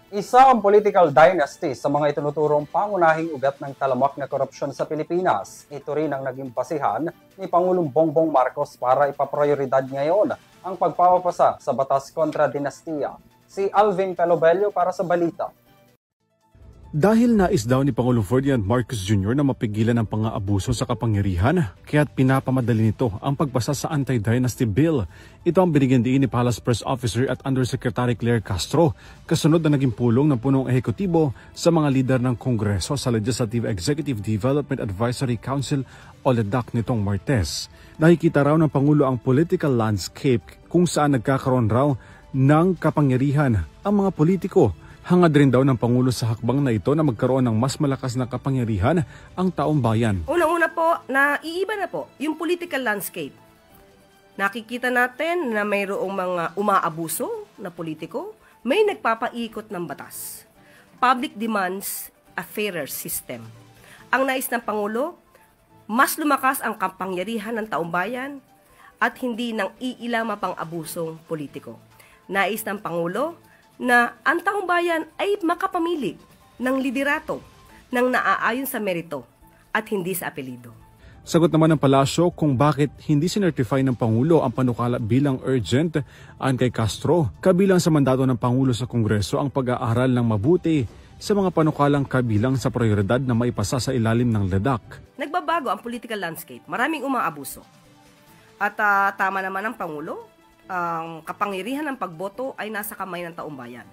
Isa ang political dynasty sa mga itinuturong pangunahing ugat ng talamak na korupsyon sa Pilipinas. Ito rin ang naging basihan ni Pangulong Bongbong Marcos para ipaprioridad ngayon ang pagpapasa sa batas kontra dinastiya. Si Alvin Pelobello para sa balita. Dahil nais daw ni Pangulong Ferdinand Marcos Jr. na mapigilan ang pang-aabuso sa kapangyarihan, kaya't pinapamadali nito ang pagpasa sa Anti-Dynasty Bill. Ito ang binigyan diin ni Palace Press Officer at Undersecretary Claire Castro, kasunod na naging pulong ng punong ehekutibo sa mga lider ng Kongreso sa Legislative Executive Development Advisory Council o LEDAC nitong Martes. Nakikita raw ng Pangulo ang political landscape kung saan nagkakaroon raw ng kapangyarihan ang mga politiko. Hangad rin daw ng Pangulo sa hakbang na ito na magkaroon ng mas malakas na kapangyarihan ang taong bayan. Unang-una po, naiiba na po yung political landscape. Nakikita natin na mayroong mga umaabuso na politiko, may nagpapaikot ng batas. Public demands a fairer system. Ang nais ng Pangulo, mas lumakas ang kapangyarihan ng taong bayan at hindi ng iilang mapang-abusong politiko. Nais ng Pangulo na ang taong bayan ay makapamili ng liderato ng naaayon sa merito at hindi sa apelido. Sagot naman ng palasyo kung bakit hindi sinertify ng Pangulo ang panukala bilang urgent. Ayon kay Castro, kabilang sa mandato ng Pangulo sa Kongreso ang pag-aaral ng mabuti sa mga panukalang kabilang sa prioridad na maipasa sa ilalim ng LEDAC. Nagbabago ang political landscape, maraming umaabuso. At tama naman ang Pangulo, ang kapangyarihan ng pagboto ay nasa kamay ng taong bayan.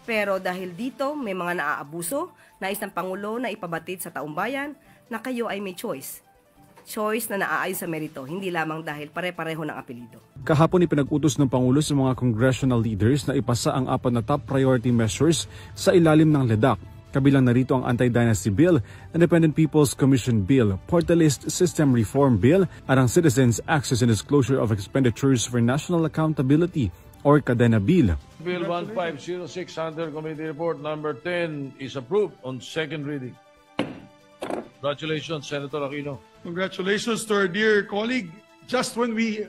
Pero dahil dito may mga naaabuso, nais ng Pangulo na ipabatid sa taong bayan na kayo ay may choice. Choice na naaayon sa merito, hindi lamang dahil pare-pareho ng apelido. Kahapon ipinag-utos ng Pangulo sa mga congressional leaders na ipasa ang 4 na top priority measures sa ilalim ng LEDAC. Kabilang narito ang Anti-Dynasty Bill, Independent People's Commission Bill, Portalist System Reform Bill at ang Citizens Access and Disclosure of Expenditures for National Accountability or Cadena Bill. Bill 1506 under Committee Report number 10 is approved on second reading. Congratulations, Senator Aquino. Congratulations to our dear colleague. Just when we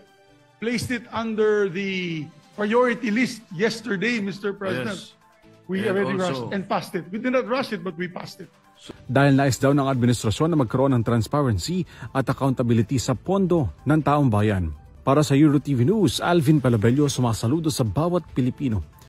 placed it under the priority list yesterday, Mr. President, Yes. we And already also- rushed and passed it. We did not rush it, but we passed it. Dahil nais daw ng administrasyon na magkaroon ng transparency at accountability sa pondo ng taong bayan. Para sa EuroTV News, Alvin Pelobello sumasaludo sa bawat Pilipino.